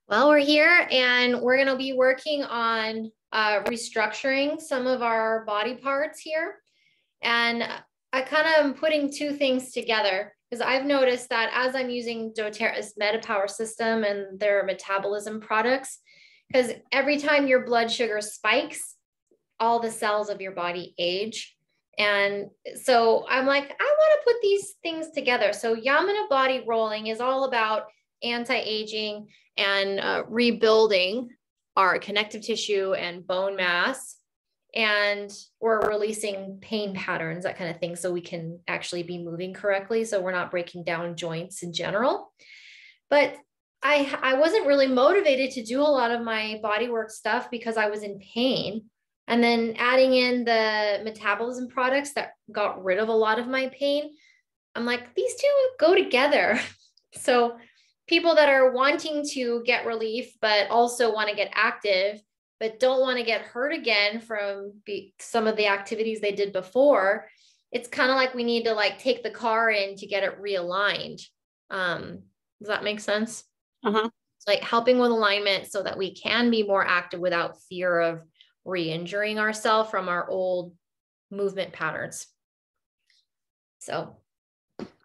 Well, we're here and we're going to be working on restructuring some of our body parts here. And I kind of am putting two things together because I've noticed that as I'm using doTERRA's Metapwr system and their metabolism products, because every time your blood sugar spikes, all the cells of your body age. And so I'm like, I want to put these things together. So yamuna body rolling is all about anti-aging and rebuilding our connective tissue and bone mass, and we're releasing pain patterns, that kind of thing, so we can actually be moving correctly, so we're not breaking down joints in general. But I wasn't really motivated to do a lot of my body work stuff because I was in pain. And then adding in the metabolism products that got rid of a lot of my pain, I'm like, these two go together. So people that are wanting to get relief, but also want to get active, but don't want to get hurt again from some of the activities they did before, it's kind of like we need to like take the car in to get it realigned. Does that make sense? Uh-huh. It's like helping with alignment so that we can be more active without fear of re-injuring ourselves from our old movement patterns. So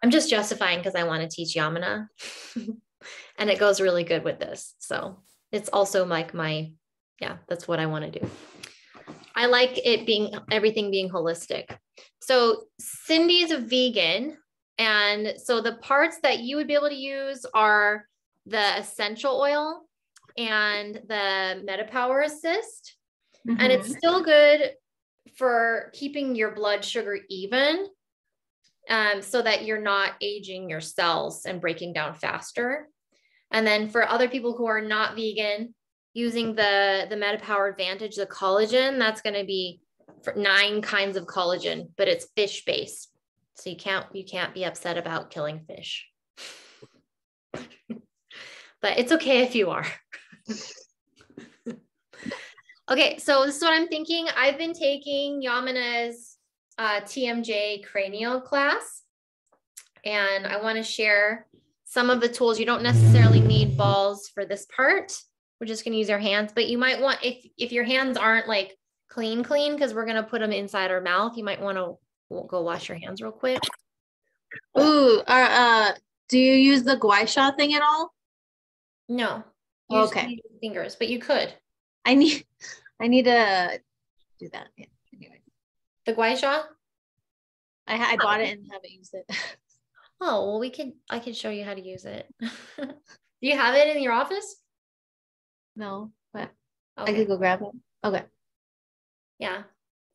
I'm just justifying because I want to teach yamuna and it goes really good with this. So it's also like that's what I want to do. I like it being everything being holistic. So Cindy's a vegan. And so the parts that you would be able to use are the essential oil and the Metapwr assist. Mm-hmm. And it's still good for keeping your blood sugar even, so that you're not aging your cells and breaking down faster. And then for other people who are not vegan, using the Metapwr Advantage, the collagen, that's going to be for 9 kinds of collagen, but it's fish based. So you can't be upset about killing fish. But it's okay if you are. Okay, so this is what I'm thinking. I've been taking Yamuna's TMJ cranial class, and I want to share some of the tools. You don't necessarily need balls for this part. We're just going to use our hands, but you might want, if your hands aren't like clean, because we're going to put them inside our mouth, you might want to go wash your hands real quick. Ooh, do you use the gua sha thing at all? No. Okay. Fingers, but you could. I need to do that. Yeah. Anyway. The gua sha? I bought it and haven't used it. Oh, well, I can show you how to use it. Do you have it in your office? No, but okay. I could go grab it. Okay. Yeah.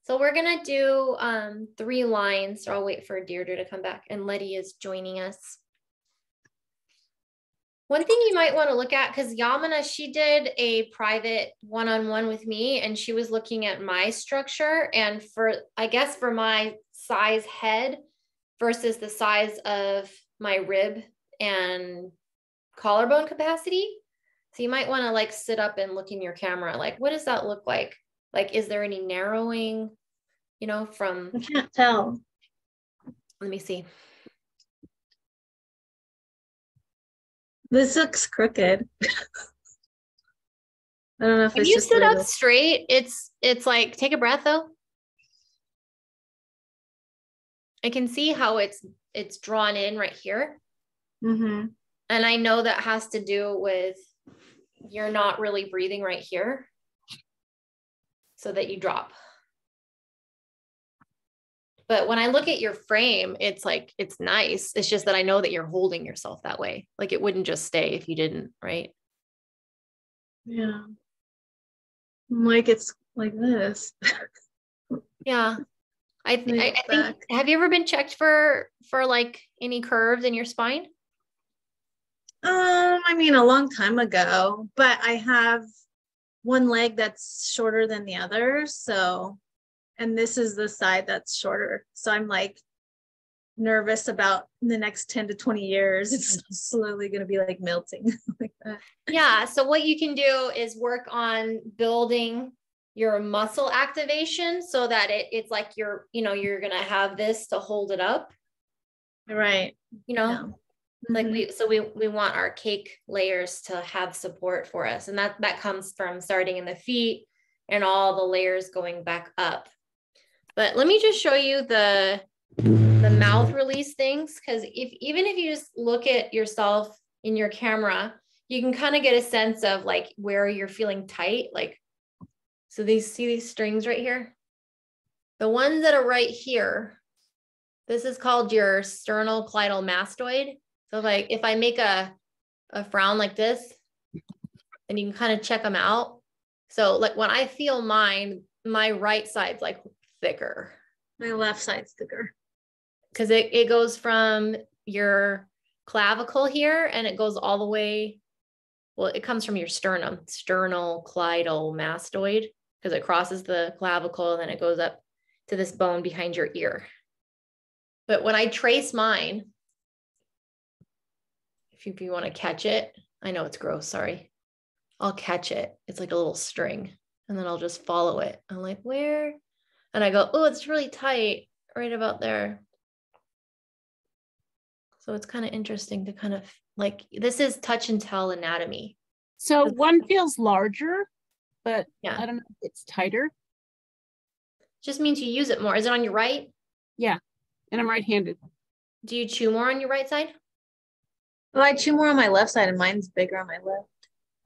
So we're going to do 3 lines. So I'll wait for Deirdre to come back, and Letty is joining us. One thing you might want to look at, because Yamuna, she did a private one-on-one with me, and she was looking at my structure, and I guess for my size head versus the size of my rib and collarbone capacity. So you might want to like sit up and look in your camera. Like, what does that look like? Like, is there any narrowing, from... I can't tell. Let me see. This looks crooked. I don't know if it's just... If you sit up straight, it's like, take a breath though. I can see how it's drawn in right here. Mm-hmm. And I know that has to do with you're not really breathing right here, so that you drop. But when I look at your frame, it's like, it's nice. It's just that I know that you're holding yourself that way. Like it wouldn't just stay if you didn't, right? Yeah. Like it's like this. Yeah. I think, have you ever been checked for like any curves in your spine? I mean, a long time ago, but I have one leg that's shorter than the other. So, and this is the side that's shorter. So I'm like nervous about the next 10 to 20 years. It's slowly going to be like melting like that. Yeah. So what you can do is work on building your muscle activation so that it's like you're going to have this to hold it up. Right. Yeah. Like Mhm. we want our cake layers to have support for us. And that comes from starting in the feet and all the layers going back up. But let me just show you the mouth release things. Cause even if you just look at yourself in your camera, you can kind of get a sense of like where you're feeling tight. Like, so see these strings right here? The ones that are right here, this is called your sternocleidomastoid. So like if I make a frown like this, and you can kind of check them out. So like when I feel mine, my right side's like thicker. My left side's thicker. Because it goes from your clavicle here and it goes all the way, well, it comes from your sternum, sternocleidomastoid, because it crosses the clavicle and then it goes up to this bone behind your ear. But when I trace mine, if you want to catch it, I know it's gross, sorry. I'll catch it. It's like a little string and then I'll just follow it. I'm like, where? And I go, oh, it's really tight right about there. So it's kind of interesting to kind of like, this is touch and tell anatomy. So one feels larger, but yeah, I don't know if it's tighter. Just means you use it more. Is it on your right? Yeah, and I'm right-handed. Do you chew more on your right side? Well, I chew more on my left side and mine's bigger on my left.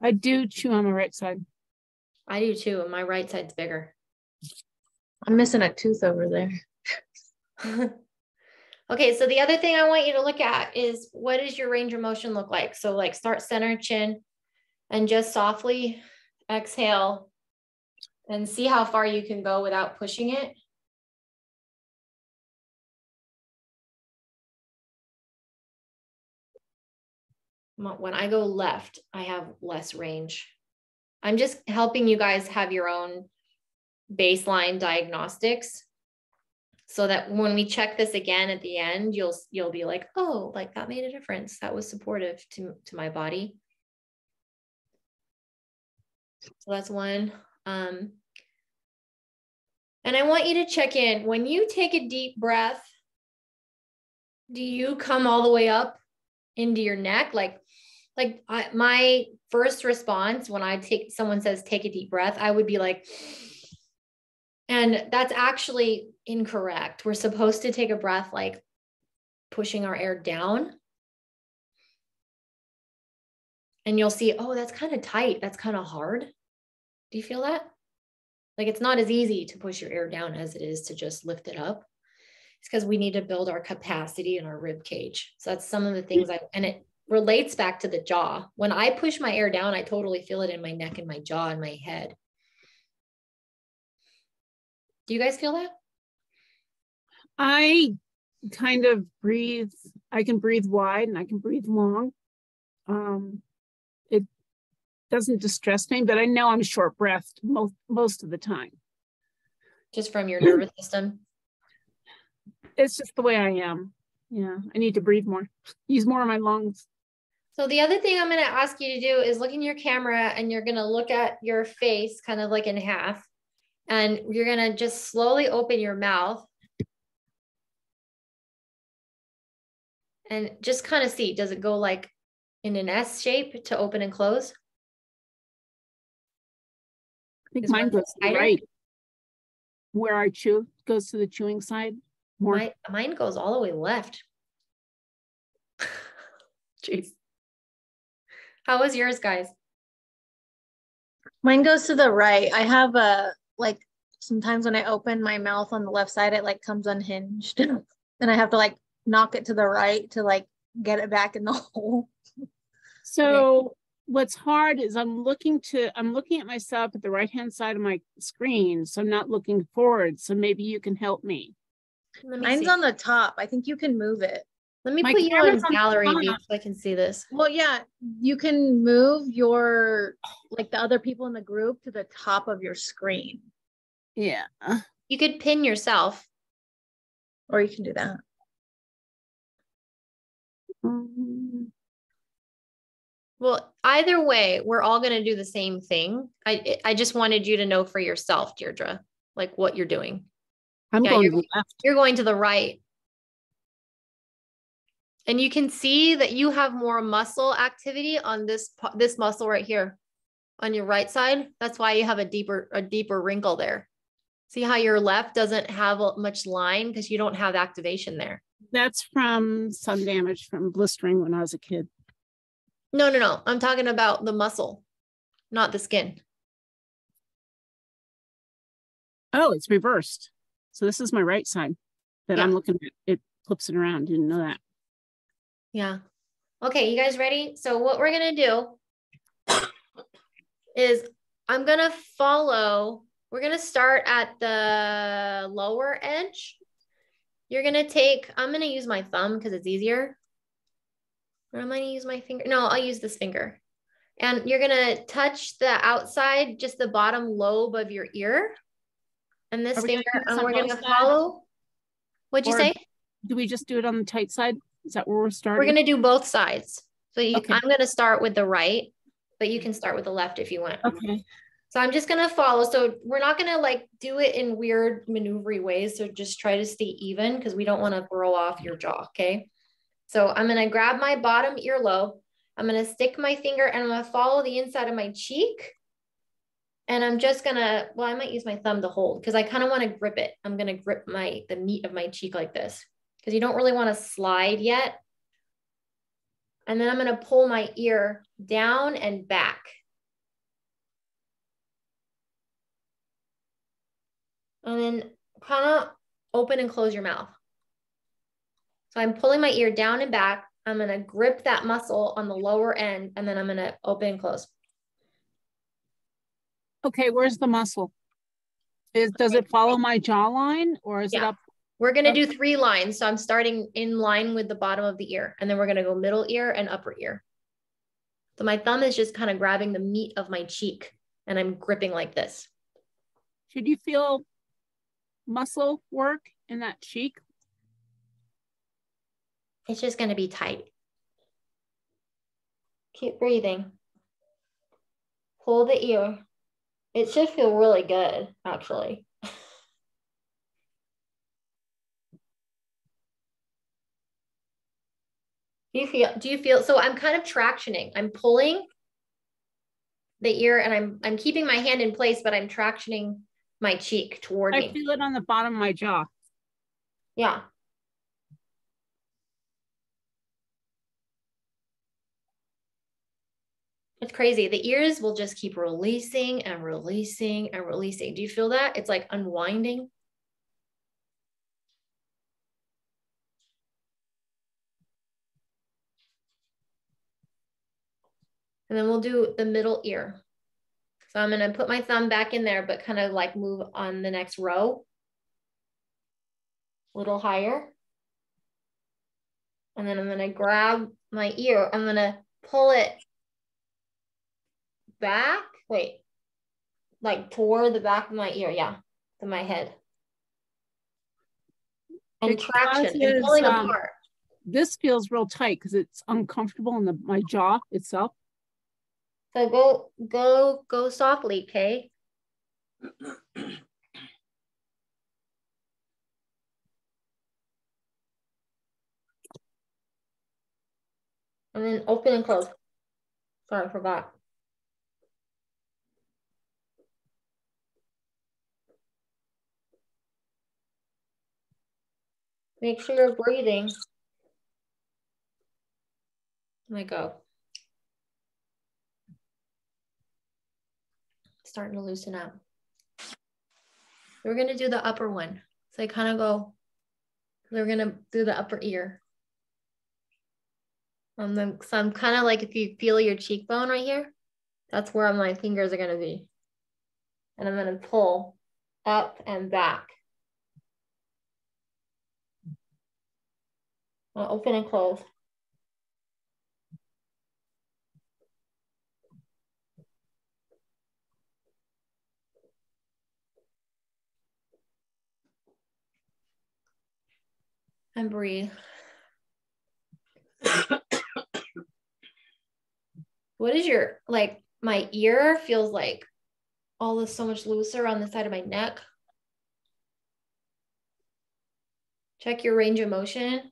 I do chew on my right side. I do too, and my right side's bigger. I'm missing a tooth over there. Okay, so the other thing I want you to look at is what does your range of motion look like? So like start center chin and just softly exhale and see how far you can go without pushing it. When I go left, I have less range. I'm just helping you guys have your own baseline diagnostics so that when we check this again at the end, you'll be like, oh, like that made a difference. That was supportive to my body. So that's one. And I want you to check in. When you take a deep breath, do you come all the way up into your neck? My first response when someone says, take a deep breath, I would be like, and that's actually incorrect. We're supposed to take a breath like pushing our air down. And you'll see, oh, that's kind of tight. That's kind of hard. Do you feel that? Like it's not as easy to push your air down as it is to just lift it up. It's because we need to build our capacity in our rib cage. So that's some of the things and it relates back to the jaw. When I push my air down, I totally feel it in my neck and my jaw and my head. Do you guys feel that? I kind of breathe. I can breathe wide and I can breathe long. It doesn't distress me, but I know I'm short-breathed most of the time. Just from your nervous system? It's just the way I am. Yeah, I need to breathe more, use more of my lungs. So the other thing I'm going to ask you to do is look in your camera and you're going to look at your face kind of like in half. And you're going to just slowly open your mouth. And just kind of see, does it go like in an S shape to open and close? I think mine goes to the right. Where I chew goes to the chewing side more. Mine goes all the way left. Jeez. How was yours, guys? Mine goes to the right. I have sometimes when I open my mouth on the left side, it like comes unhinged. And I have to like knock it to the right to like get it back in the hole. So what's hard is I'm looking at myself at the right-hand side of my screen. So I'm not looking forward. So maybe you can help me. Mine's on the top. I think you can move it. Let me put you on gallery view so I can see this. Well, yeah, you can move the other people in the group to the top of your screen. Yeah. You could pin yourself. Or you can do that. Well, either way, we're all going to do the same thing. I just wanted you to know for yourself, Deirdre, like what you're doing. I'm going to the left. You're going to the right. And you can see that you have more muscle activity on this muscle right here on your right side. That's why you have a deeper wrinkle there. See how your left doesn't have much line because you don't have activation there. That's from sun damage from blistering when I was a kid. No. I'm talking about the muscle, not the skin. Oh, it's reversed. So this is my right side that I'm looking at. It flips it around. Didn't know that. Yeah. Okay, you guys ready? So what we're going to do is I'm going to follow. We're going to start at the lower edge. You're going to take, I'm going to use my thumb because it's easier. Or am I going to use my finger? No, I'll use this finger. And you're going to touch the outside, just the bottom lobe of your ear. And this finger, and we're going to follow. What'd you say? Do we just do it on the tight side? Is that where we're starting? We're going to do both sides. So I'm going to start with the right, but you can start with the left if you want. Okay. So I'm just going to follow. So we're not going to like do it in weird maneuvery ways. So just try to stay even because we don't want to throw off your jaw. Okay. So I'm going to grab my bottom earlobe. I'm going to stick my finger and I'm going to follow the inside of my cheek. And I'm just going to, well, I might use my thumb to hold because I kind of want to grip it. I'm going to grip the meat of my cheek like this because you don't really want to slide yet. And then I'm going to pull my ear down and back. And then kind of open and close your mouth. So I'm pulling my ear down and back. I'm going to grip that muscle on the lower end, and then I'm going to open and close. Okay, where's the muscle? Does it follow my jawline or is it up? We're going to do 3 lines. So I'm starting in line with the bottom of the ear, and then we're going to go middle ear and upper ear. So my thumb is just kind of grabbing the meat of my cheek, and I'm gripping like this. Should you feel muscle work in that cheek? It's just going to be tight. Keep breathing. Pull the ear. It should feel really good, actually. Do you feel, so I'm kind of tractioning. I'm pulling the ear and I'm keeping my hand in place, but I'm tractioning my cheek toward me. I feel it on the bottom of my jaw. Yeah. It's crazy. The ears will just keep releasing and releasing and releasing. Do you feel that? It's like unwinding. And then we'll do the middle ear. So I'm going to put my thumb back in there, but kind of like move on the next row. A little higher. And then I'm going to grab my ear. I'm going to pull it back. Wait. Like toward the back of my ear. Yeah. To my head. And traction. And pulling apart. This feels real tight because it's uncomfortable in my jaw itself. So go softly, okay? And then open and close. Sorry, I forgot. Make sure you're breathing. Let me go. Starting to loosen up. We're going to do the upper one. So I kind of go, we're going to do the upper ear. And then, so I'm kind of like, if you feel your cheekbone right here, that's where my fingers are going to be. And I'm going to pull up and back. I'll open and close. And breathe. What is your, like, my ear feels like all this so much looser on the side of my neck. Check your range of motion.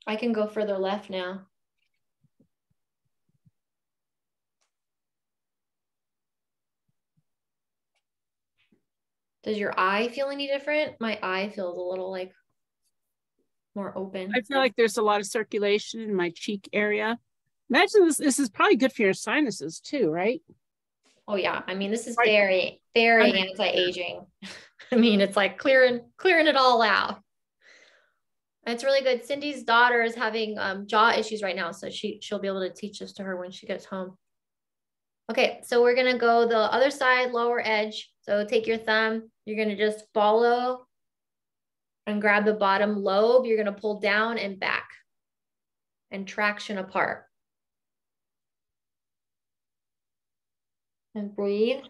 I can go further left now. Does your eye feel any different? My eye feels a little like more open. I feel like there's a lot of circulation in my cheek area. Imagine this is probably good for your sinuses too, right? Oh yeah. I mean, this is Right. very, very anti-aging. I mean, it's like clearing it all out. And it's really good. Cindy's daughter is having jaw issues right now. So she'll be able to teach this to her when she gets home. Okay, so we're gonna go the other side, lower edge. So take your thumb, you're gonna just follow and grab the bottom lobe. You're gonna pull down and back and traction apart. And breathe.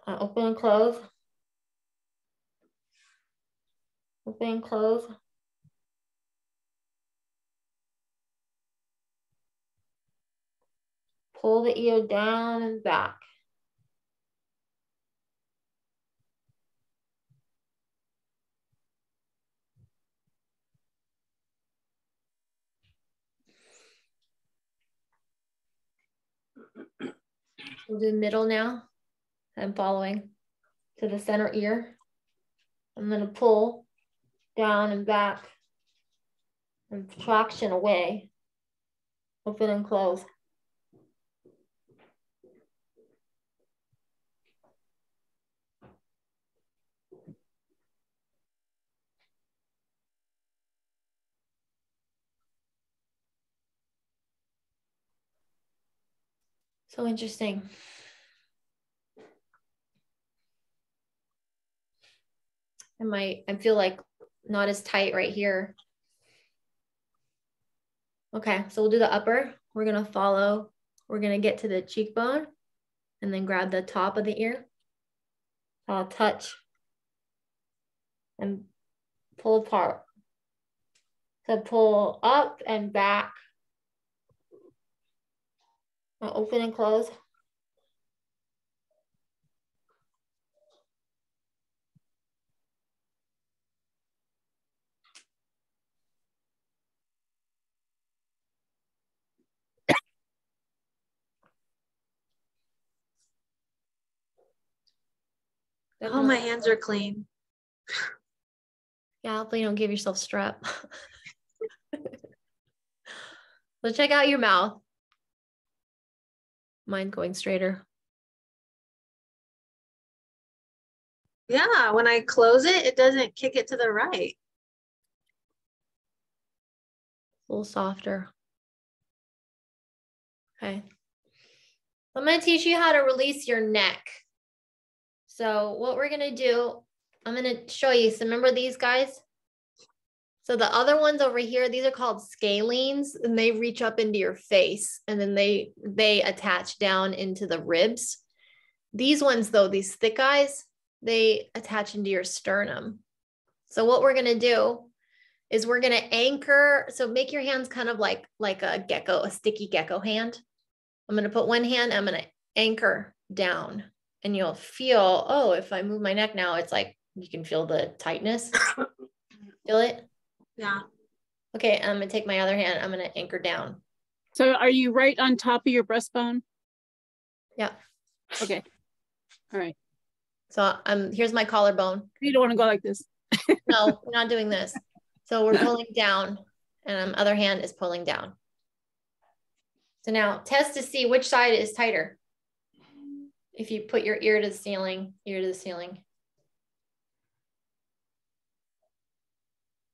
Open and close. Open and close. Pull the ear down and back. We'll do middle now. I'm following to the center ear. I'm gonna pull down and back and traction away. Open and close. So interesting. I feel like not as tight right here. Okay, so we'll do the upper. We're gonna follow. We're gonna get to the cheekbone and then grab the top of the ear. I'll touch and pull apart. So pull up and back. I'll open and close. Oh, my hands are clean. Yeah, hopefully you don't give yourself strep. Let's check out your mouth. Mine going straighter. Yeah, when I close it, it doesn't kick it to the right. A little softer. Okay. I'm going to teach you how to release your neck. So what we're going to do, I'm going to show you. So remember these guys? So the other ones over here, these are called scalenes, and they reach up into your face and then they attach down into the ribs. These ones though, these thick guys, they attach into your sternum. So what we're going to do is we're going to anchor. So make your hands kind of like a gecko, a sticky gecko hand. I'm going to put one hand, I'm going to anchor down and you'll feel, oh, if I move my neck now, it's like, you can feel the tightness. Feel it? Yeah. Okay, I'm going to take my other hand. I'm going to anchor down. So are you right on top of your breastbone? Yeah. Okay. All right. So here's my collarbone. You don't want to go like this. No, we're not doing this. So we're pulling down and other hand is pulling down. So now test to see which side is tighter. If you put your ear to the ceiling,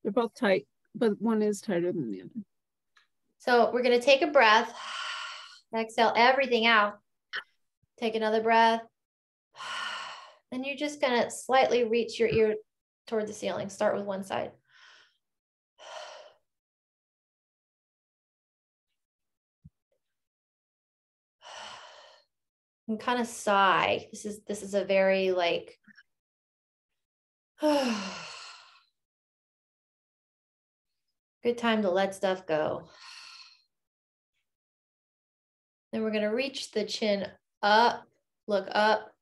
They're both tight, but one is tighter than the other. So we're going to take a breath, exhale everything out. Take another breath. Then you're just going to slightly reach your ear toward the ceiling. Start with one side. And kind of sigh. This is a very like good time to let stuff go. Then we're going to reach the chin up, look up.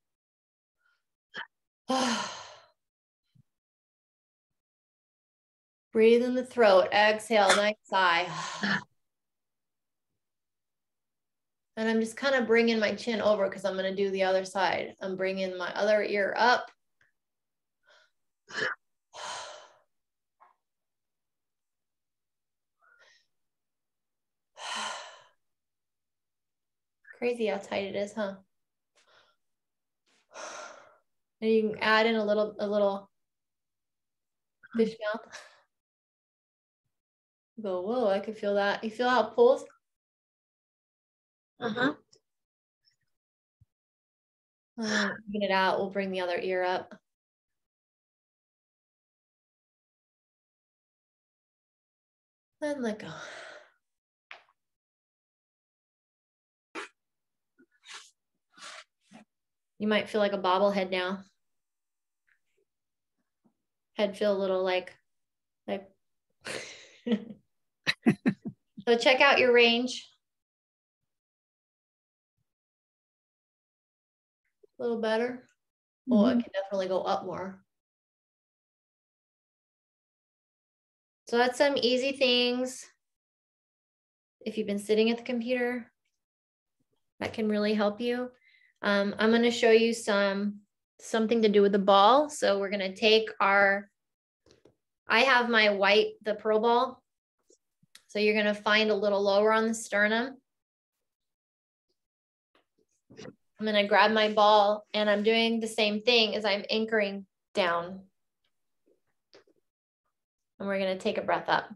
Breathe in the throat. Exhale, nice sigh. And I'm just kind of bringing my chin over because I'm going to do the other side. I'm bringing my other ear up. Crazy how tight it is, huh? And you can add in a little fish mouth. Go, whoa, I can feel that. You feel how it pulls? Uh-huh. Get it out. We'll bring the other ear up. And let go. You might feel like a bobblehead now. Head feel a little like. So check out your range. A little better. Oh, it can definitely go up more. So that's some easy things. If you've been sitting at the computer, that can really help you. I'm going to show you something to do with the ball. So we're going to take I have my white, the pearl ball. So you're going to find a little lower on the sternum. I'm going to grab my ball and I'm doing the same thing as I'm anchoring down. And we're going to take a breath up.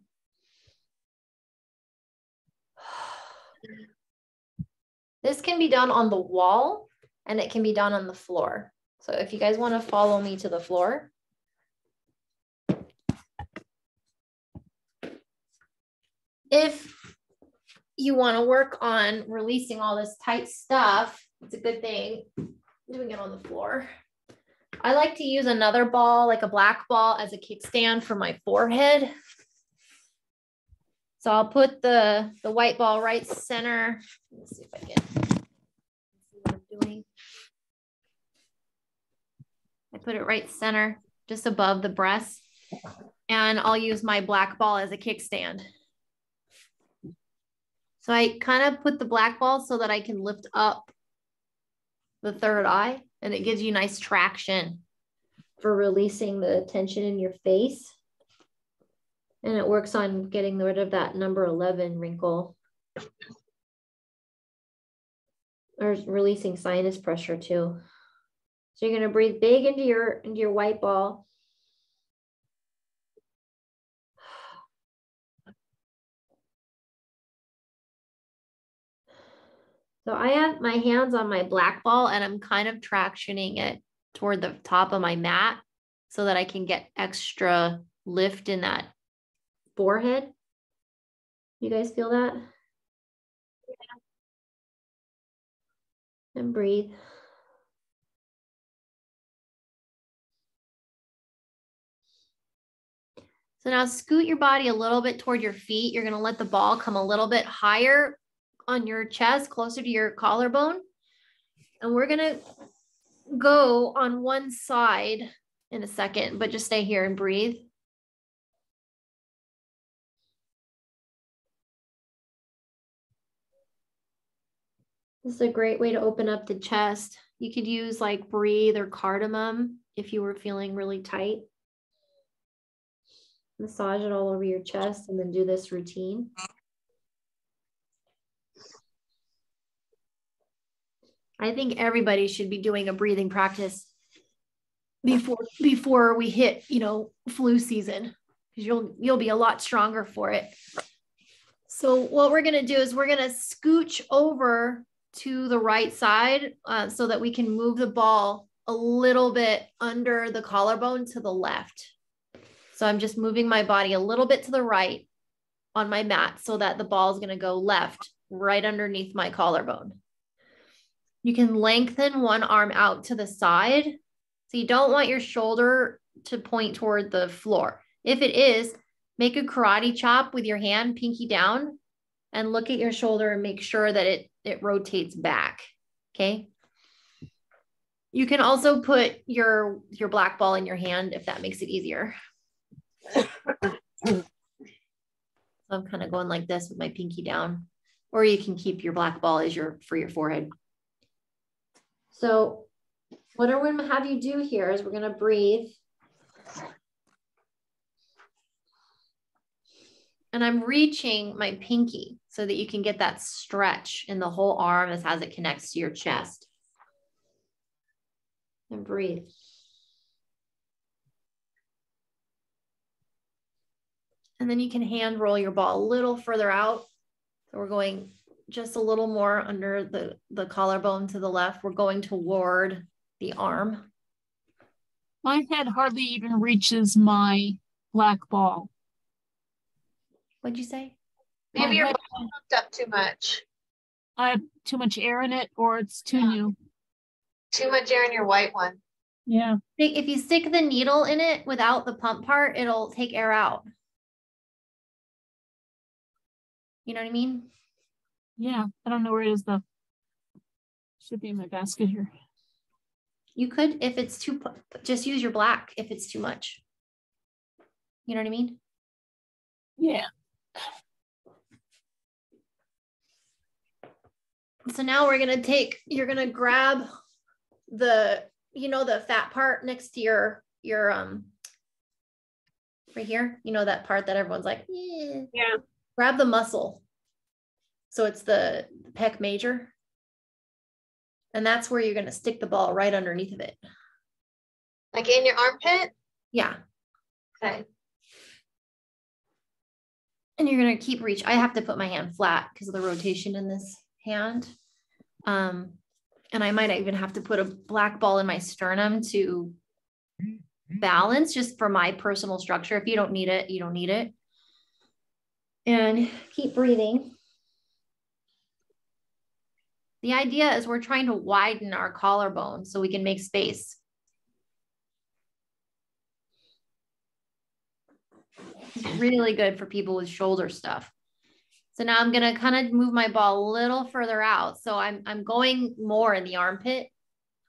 This can be done on the wall and it can be done on the floor. So if you guys want to follow me to the floor. If you want to work on releasing all this tight stuff, it's a good thing doing it on the floor. I like to use another ball, like a black ball, as a kickstand for my forehead. So I'll put the white ball right center. Let's see if I can see what I'm doing. I put it right center, just above the breast. And I'll use my black ball as a kickstand. So I kind of put the black ball so that I can lift up the third eye, and it gives you nice traction for releasing the tension in your face. And it works on getting rid of that number 11 wrinkle. Or releasing sinus pressure too. So you're going to breathe big into your white ball. So I have my hands on my black ball and I'm kind of tractioning it toward the top of my mat so that I can get extra lift in that forehead. You guys feel that? And breathe. So now scoot your body a little bit toward your feet. You're going to let the ball come a little bit higher on your chest, closer to your collarbone. And we're going to go on one side in a second, but just stay here and breathe. This is a great way to open up the chest. You could use like breathe or cardamom if you were feeling really tight. Massage it all over your chest and then do this routine. I think everybody should be doing a breathing practice before we hit, flu season, because you'll be a lot stronger for it. So what we're going to do is we're going to scooch over to the right side so that we can move the ball a little bit under the collarbone to the left. So I'm just moving my body a little bit to the right on my mat so that the ball is going to go left right underneath my collarbone. You can lengthen one arm out to the side. So you don't want your shoulder to point toward the floor. If it is, make a karate chop with your hand, pinky down, and look at your shoulder and make sure that it rotates back, okay? You can also put your black ball in your hand if that makes it easier. So I'm kind of going like this with my pinky down, or you can keep your black ball as for your forehead. So what I'm going to have you do here is we're going to breathe. And I'm reaching my pinky so that you can get that stretch in the whole arm as it connects to your chest. And breathe. And then you can hand roll your ball a little further out. So we're going just a little more under the collarbone to the left. We're going toward the arm. My head hardly even reaches my black ball. What'd you say? Maybe your ball pumped up too much. I have too much air in it, or it's too new. Too much air in your white one. Yeah. If you stick the needle in it without the pump part, it'll take air out. You know what I mean? Yeah. I don't know where it is though. Should be in my basket here. You could, if it's too, just use your black if it's too much. You know what I mean? Yeah. So now we're going to you're going to grab the fat part next to your right here, that part that everyone's like, eh. Yeah. Grab the muscle. So it's the pec major. And that's where you're going to stick the ball right underneath of it. Like in your armpit? Yeah. Okay. And you're going to keep reach. I have to put my hand flat because of the rotation in this hand. And I might even have to put a black ball in my sternum to balance, just for my personal structure. If you don't need it, you don't need it. And keep breathing. The idea is we're trying to widen our collarbone so we can make space. It's really good for people with shoulder stuff. So now I'm going to kind of move my ball a little further out. So I'm going more in the armpit,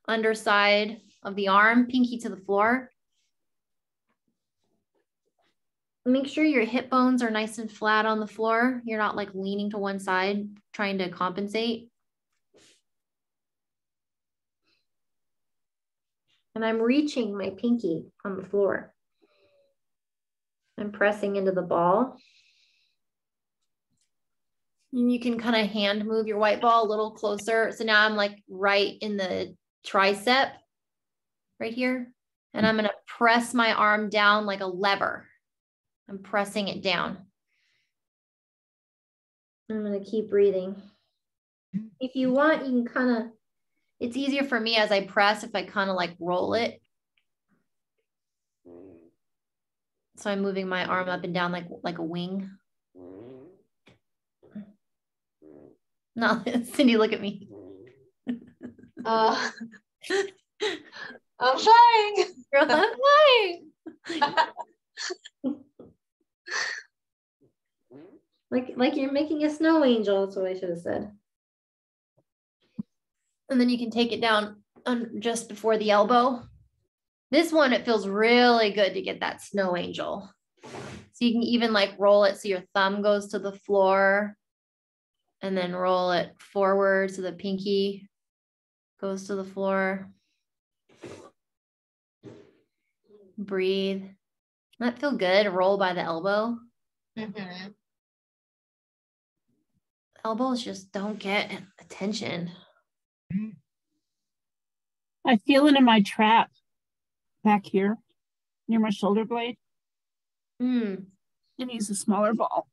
underside of the arm, pinky to the floor. Make sure your hip bones are nice and flat on the floor. You're not like leaning to one side, trying to compensate. And I'm reaching my pinky on the floor. I'm pressing into the ball. And you can kind of hand move your white ball a little closer. So now I'm like right in the tricep right here. And I'm going to press my arm down like a lever. I'm pressing it down. I'm going to keep breathing. If you want, you can kind of, it's easier for me as I press if I kind of like roll it. So I'm moving my arm up and down like a wing. No, Cindy, look at me. I'm flying. Girl, I'm flying. like you're making a snow angel. That's what I should have said. And then you can take it down just before the elbow. This one, it feels really good to get that snow angel. So you can even like roll it so your thumb goes to the floor and then roll it forward so the pinky goes to the floor. Breathe. Doesn't that feel good? Roll by the elbow. Mm-hmm. Elbows just don't get attention. I feel it in my trap back here near my shoulder blade. And use a smaller ball.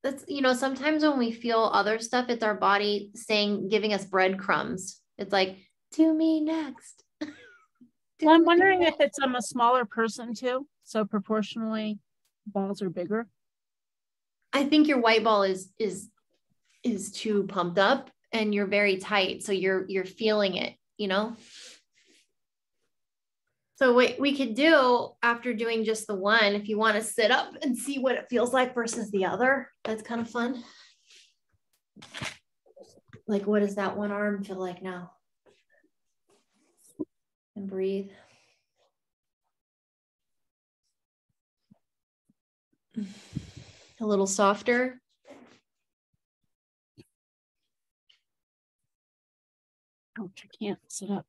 That's, sometimes when we feel other stuff, it's our body giving us breadcrumbs. It's like, do me next. Well, I'm wondering if I'm a smaller person too. So proportionally, balls are bigger. I think your white ball is too pumped up and you're very tight. So you're feeling it, So what we could do after doing just the one, if you want to sit up and see what it feels like versus the other, that's kind of fun. Like, what does that one arm feel like now? And breathe. A little softer. Ouch, I can't sit up.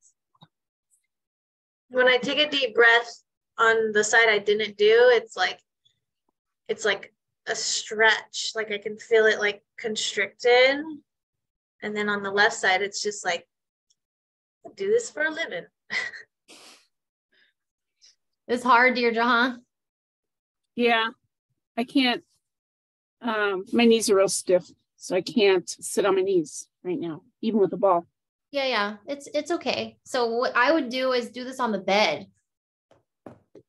When I take a deep breath on the side I didn't do, it's like a stretch. Like I can feel it like constricted. And then on the left side, it's just like, I do this for a living. It's hard, Deirdre, huh? Yeah, I can't. My knees are real stiff, so I can't sit on my knees right now, even with the ball. Yeah, it's okay. So what I would do is do this on the bed.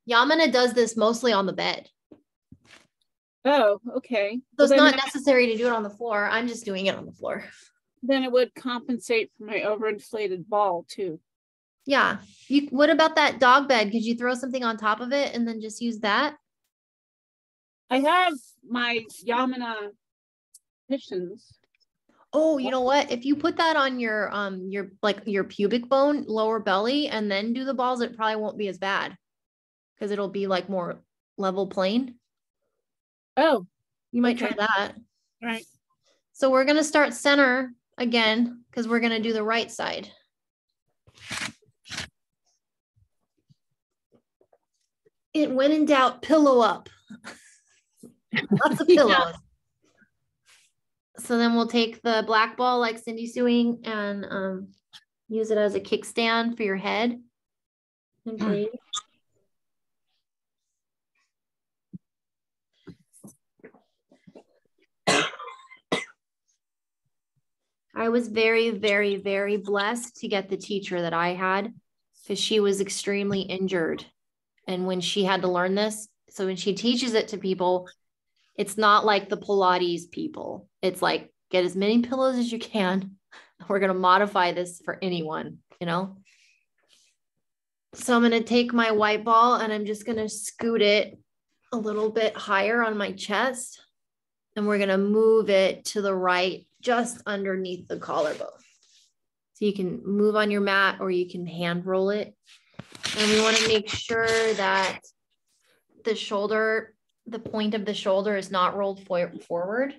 Yamuna does this mostly on the bed. Oh, okay. So it's not necessary to do it on the floor. I'm just doing it on the floor. Then it would compensate for my overinflated ball too. Yeah. What about that dog bed? Could you throw something on top of it and then just use that? I have my yamuna cushions. Oh, you know what? If you put that on your pubic bone, lower belly, and then do the balls, it probably won't be as bad because it'll be like more level plane. Oh, you might try that. Right. So we're going to start center again because we're going to do the right side. When in doubt, pillow up. Lots of pillows. Yeah. So then we'll take the black ball like Cindy's doing and use it as a kickstand for your head. And breathe. I was very, very, very blessed to get the teacher that I had because she was extremely injured. And when she had to learn this, so when she teaches it to people, it's not like the Pilates people. It's like, get as many pillows as you can. We're going to modify this for anyone, you know? So I'm going to take my white ball and I'm just going to scoot it a little bit higher on my chest. And we're going to move it to the right, just underneath the collarbone. So you can move on your mat or you can hand roll it. And we want to make sure that the shoulder, the point of the shoulder is not rolled forward.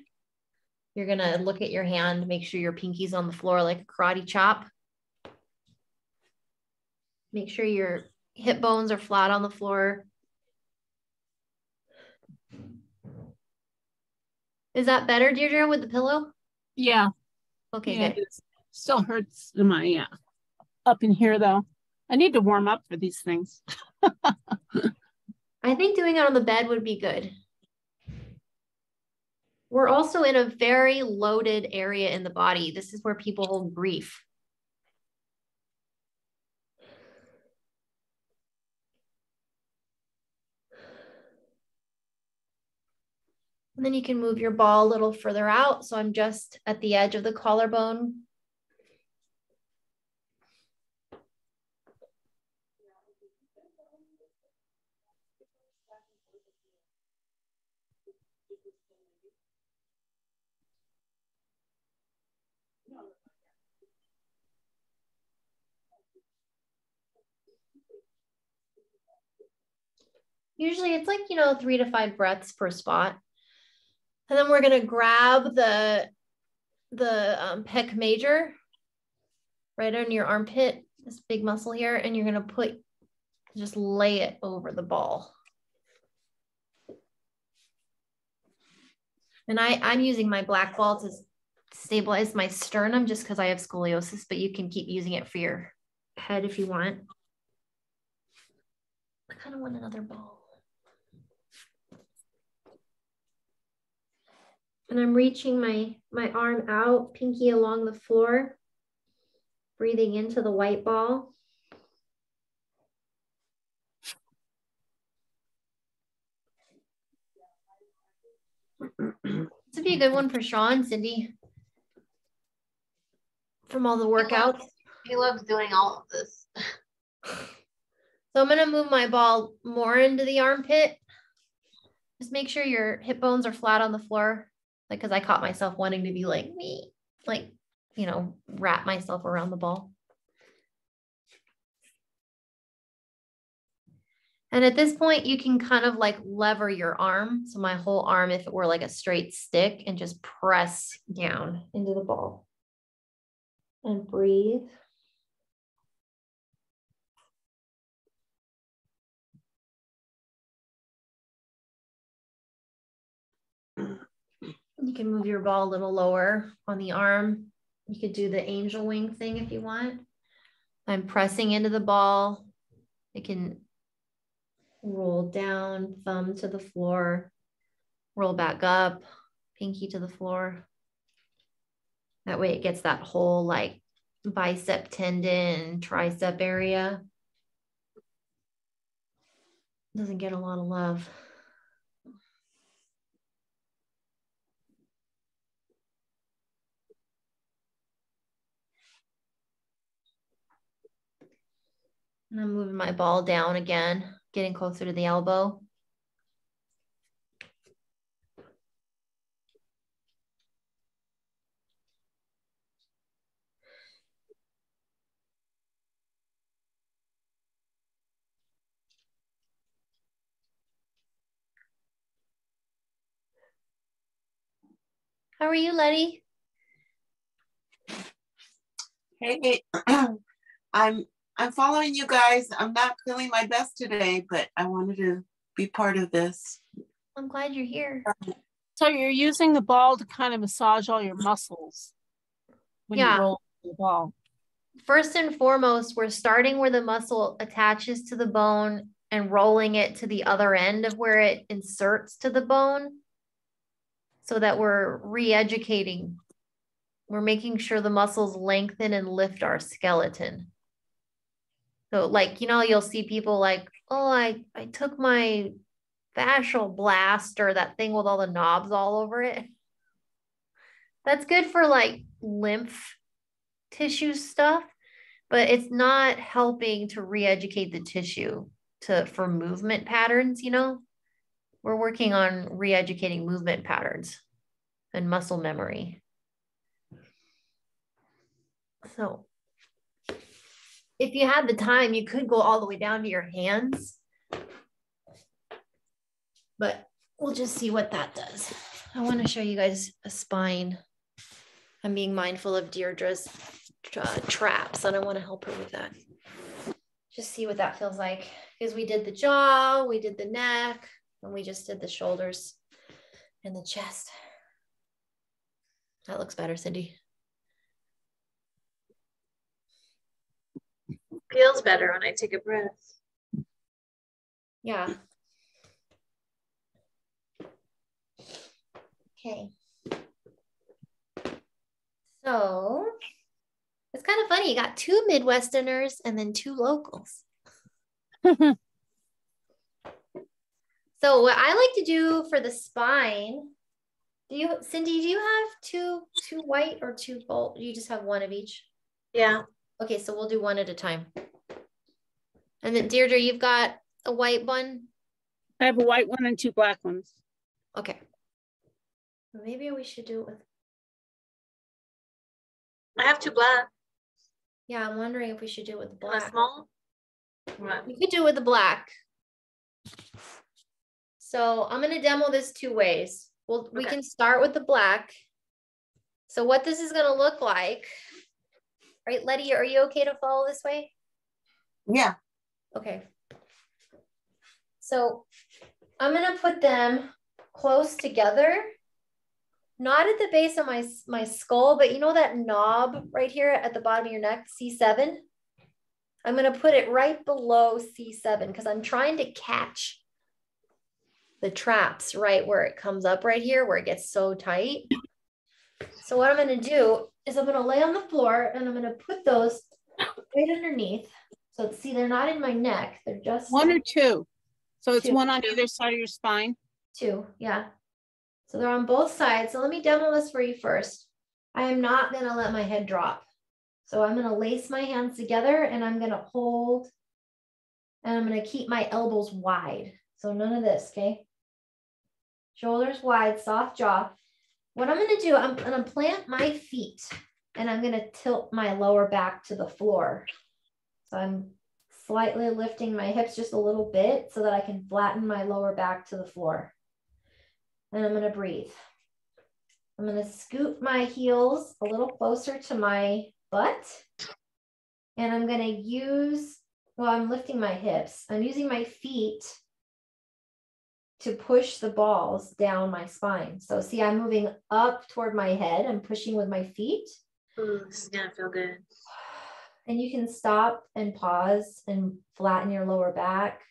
You're going to look at your hand, make sure your pinky's on the floor like a karate chop. Make sure your hip bones are flat on the floor. Is that better, Deirdre, with the pillow? Yeah. Okay, yeah, good. It still hurts in my up in here though. I need to warm up for these things. I think doing it on the bed would be good. We're also in a very loaded area in the body. This is where people hold grief. And then you can move your ball a little further out. So I'm just at the edge of the collarbone. Usually it's like, 3 to 5 breaths per spot. And then we're going to grab the pec major right on your armpit, this big muscle here, and you're going to just lay it over the ball. And I'm using my black ball to stabilize my sternum just because I have scoliosis, but you can keep using it for your head if you want. I kind of want another ball. And I'm reaching my arm out, pinky along the floor, breathing into the white ball. This would be a good one for Sean, Cindy, from all the workouts. He loves doing all of this. So I'm going to move my ball more into the armpit. Just make sure your hip bones are flat on the floor. Like, because I caught myself wanting to be like me, like, wrap myself around the ball. And at this point, you can kind of like lever your arm. So my whole arm, if it were like a straight stick, and just press down into the ball. And breathe. You can move your ball a little lower on the arm. You could do the angel wing thing if you want. I'm pressing into the ball. It can roll down, thumb to the floor, roll back up, pinky to the floor. That way it gets that whole like bicep tendon, tricep area. Doesn't get a lot of love. And I'm moving my ball down again, getting closer to the elbow. How are you, Letty? Hey, I'm following you guys. I'm not feeling my best today, but I wanted to be part of this. I'm glad you're here. So you're using the ball to kind of massage all your muscles when you roll the ball. First and foremost, we're starting where the muscle attaches to the bone and rolling it to the other end of where it inserts to the bone so that we're re-educating. We're making sure the muscles lengthen and lift our skeleton. So like, you know, you'll see people like, oh, I took my fascial blast, or that thing with all the knobs all over it. That's good for like lymph tissue stuff, but it's not helping to re-educate the tissue for movement patterns, you know? We're working on re-educating movement patterns and muscle memory. So if you had the time, you could go all the way down to your hands, but we'll just see what that does. I want to show you guys a spine. I'm being mindful of Deirdre's traps, and I want to help her with that. Just see what that feels like, because we did the jaw, we did the neck, and we just did the shoulders and the chest. That looks better, Cindy. Feels better when I take a breath. Yeah. Okay. So it's kind of funny. You got 2 Midwesterners and then 2 locals. So what I like to do for the spine, Cindy, do you have two white or 2 gold? You just have 1 of each? Yeah. Okay, so we'll do 1 at a time. And then Deirdre, you've got a white one? I have a white one and 2 black ones. Okay. Maybe we should do it with... I have 2 black. Yeah, I'm wondering if we should do it with the black. Small? We could do it with the black. So I'm going to demo this 2 ways. Well, we can start with the black. So what this is going to look like, right, Letty, are you okay to follow this way? Yeah. Okay. So I'm going to put them close together, not at the base of my skull, but you know that knob right here at the bottom of your neck, C7? I'm going to put it right below C7 because I'm trying to catch the traps right where it comes up right here, where it gets so tight. So what I'm going to do is I'm going to lay on the floor and I'm going to put those right underneath. So see, they're not in my neck. They're just 1 or 2. So it's 2. 1 on either side of your spine. 2, yeah. So they're on both sides. So let me demo this for you first. I am not going to let my head drop. So I'm going to lace my hands together and I'm going to hold, and I'm going to keep my elbows wide. So none of this, okay? Shoulders wide, soft jaw. What I'm going to do, I'm going to plant my feet and I'm going to tilt my lower back to the floor. So I'm slightly lifting my hips just a little bit so that I can flatten my lower back to the floor. And I'm gonna breathe. I'm gonna scoot my heels a little closer to my butt. And I'm gonna use, well, I'm lifting my hips. I'm using my feet to push the balls down my spine. So see, I'm moving up toward my head. I'm pushing with my feet. Ooh, this is gonna feel good. And you can stop and pause and flatten your lower back.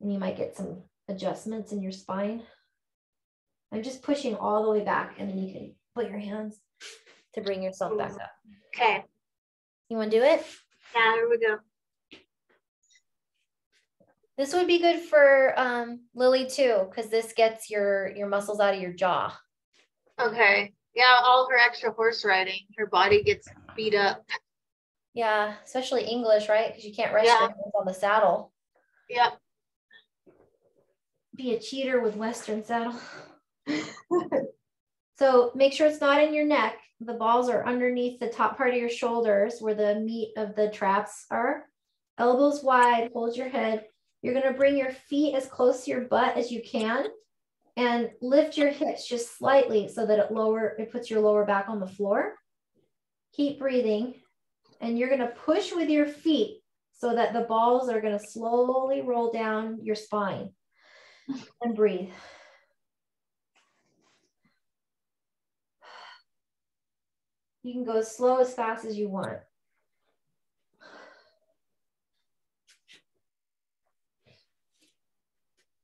And you might get some adjustments in your spine. I'm just pushing all the way back, and then you can put your hands to bring yourself back up. Okay. You want to do it? Yeah, here we go. This would be good for Lily too, because this gets your muscles out of your jaw. Okay. Yeah, all her extra horse riding, her body gets beat up. Yeah, especially English, right? Because you can't rest your hands on the saddle. Yep. Be a cheater with Western saddle. So make sure it's not in your neck. The balls are underneath the top part of your shoulders where the meat of the traps are. Elbows wide, hold your head. You're going to bring your feet as close to your butt as you can and lift your hips just slightly so that it puts your lower back on the floor. Keep breathing. And you're going to push with your feet so that the balls are going to slowly roll down your spine. And breathe. You can go as slow as fast as you want.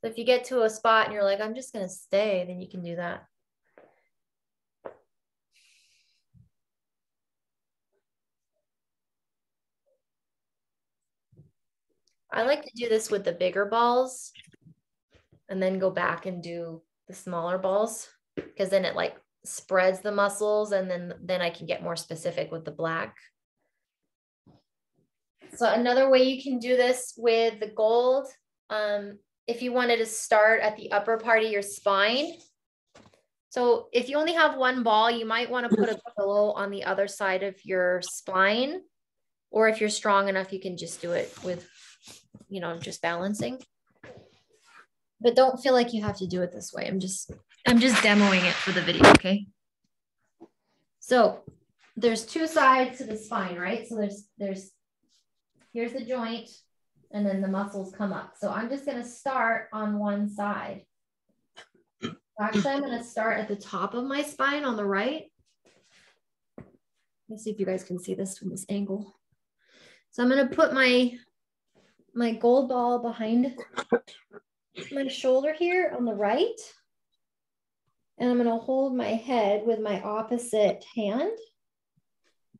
So if you get to a spot and you're like, I'm just going to stay, then you can do that. I like to do this with the bigger balls and then go back and do the smaller balls because then it like spreads the muscles, and then I can get more specific with the black. So another way you can do this with the gold, if you wanted to start at the upper part of your spine. So if you only have one ball, you might want to put a pillow on the other side of your spine, or if you're strong enough, you can just do it with, just balancing. But don't feel like you have to do it this way. I'm just demoing it for the video, okay? So there's two sides to the spine, right? So here's the joint, and then the muscles come up. So I'm just gonna start on one side. Actually, I'm gonna start at the top of my spine on the right. Let's see if you guys can see this from this angle. So I'm gonna put my gold ball behind my shoulder here on the right. And I'm gonna hold my head with my opposite hand.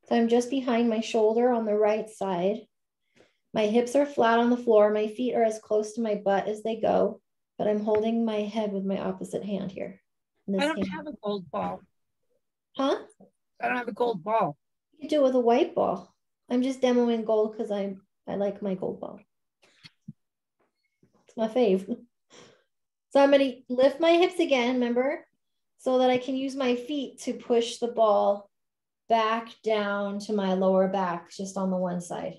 So I'm just behind my shoulder on the right side. My hips are flat on the floor. My feet are as close to my butt as they go, but I'm holding my head with my opposite hand here. I don't have a gold ball. Huh? I don't have a gold ball. You can do it with a white ball. I'm just demoing gold because I like my gold ball. It's my fave. So I'm going to lift my hips again, remember? So that I can use my feet to push the ball back down to my lower back, just on the one side.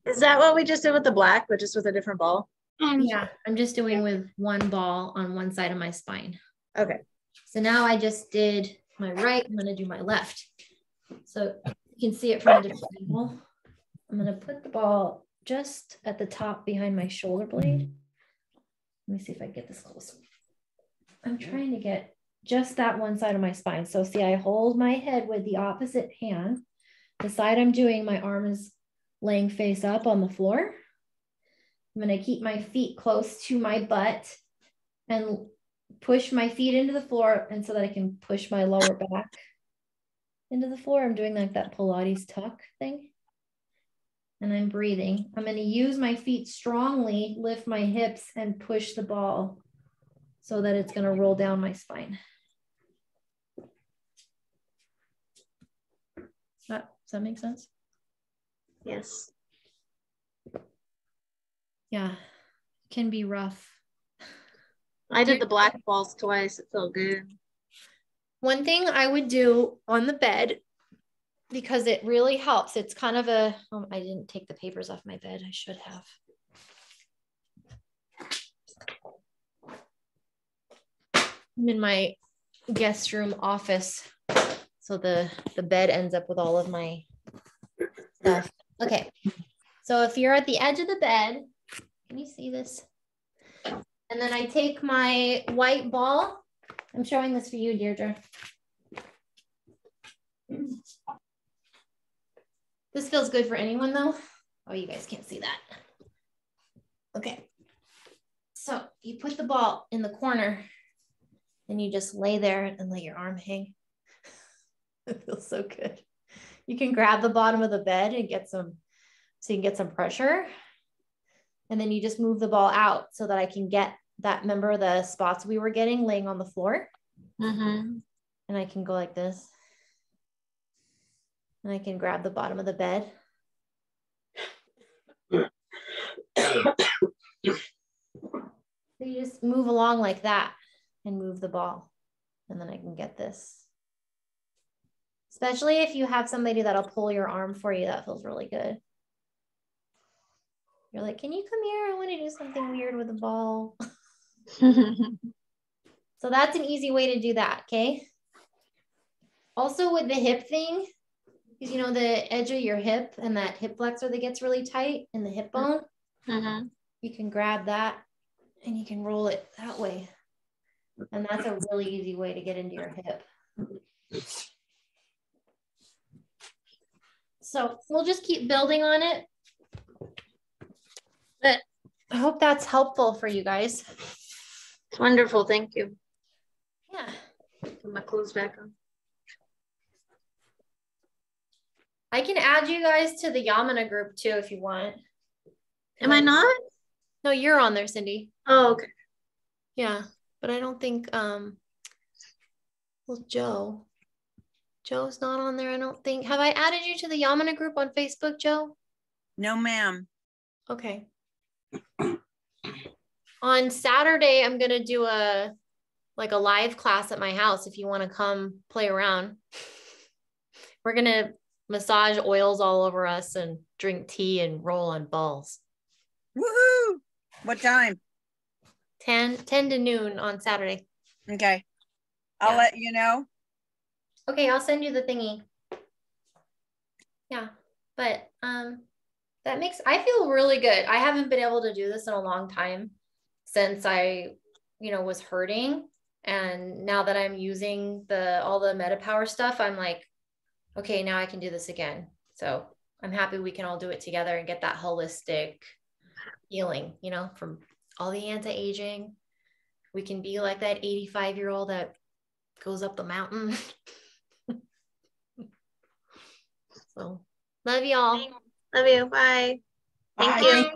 Is that what we just did with the black, but just with a different ball? Yeah, I'm just doing with one ball on one side of my spine. Okay. So now I just did my right, I'm going to do my left. So you can see it from a different angle. I'm going to put the ball just at the top behind my shoulder blade. Let me see if I get this close. I'm trying to get just that one side of my spine. So see, I hold my head with the opposite hand. The side I'm doing, my arm is laying face up on the floor. I'm going to keep my feet close to my butt and push my feet into the floor, and so that I can push my lower back into the floor. I'm doing like that Pilates tuck thing. And I'm breathing. I'm going to use my feet strongly, lift my hips, and push the ball so that it's going to roll down my spine. Does that make sense? Yes. Yeah, it can be rough. I did the black balls twice. It felt good. One thing I would do on the bed because it really helps. It's kind of a, oh, I didn't take the papers off my bed. I should have. I'm in my guest room office. So the bed ends up with all of my stuff. Okay. So if you're at the edge of the bed, can you see this? And then I take my white ball. I'm showing this for you, Deirdre. This feels good for anyone though. Oh, you guys can't see that. Okay. So you put the ball in the corner and you just lay there and let your arm hang. It feels so good. You can grab the bottom of the bed and get some, so you can get some pressure. And then you just move the ball out so that I can get that, remember the spots we were getting laying on the floor? Mm-hmm. And I can go like this. And I can grab the bottom of the bed. So you just move along like that and move the ball. And then I can get this. Especially if you have somebody that'll pull your arm for you, that feels really good. You're like, can you come here? I want to do something weird with the ball. So that's an easy way to do that, okay? Also with the hip thing, because you know the edge of your hip and that hip flexor that gets really tight in the hip bone, you can grab that and you can roll it that way. And that's a really easy way to get into your hip. So we'll just keep building on it. But I hope that's helpful for you guys. It's wonderful. Thank you. Yeah. Put my clothes back on. I can add you guys to the Yamuna group too if you want. Am I not? No, you're on there, Cindy. Oh, okay. Yeah, but I don't think well, Joe's not on there, I don't think. Have I added you to the Yamuna group on Facebook, Joe? No, ma'am. Okay. On Saturday, I'm gonna do a live class at my house if you want to come play around. We're gonna massage oils all over us and drink tea and roll on balls. Woohoo! What time? 10 to noon on Saturday. Okay. I'll let you know. Okay, I'll send you the thingy. Yeah, but that makes, I feel really good. I haven't been able to do this in a long time since I, was hurting. And now that I'm using all the Metapwr stuff, I'm like, okay, now I can do this again. So I'm happy we can all do it together and get that holistic healing, from all the anti-aging. We can be like that 85-year-old that goes up the mountain. So love y'all. Love you. Bye. Thank Bye. you.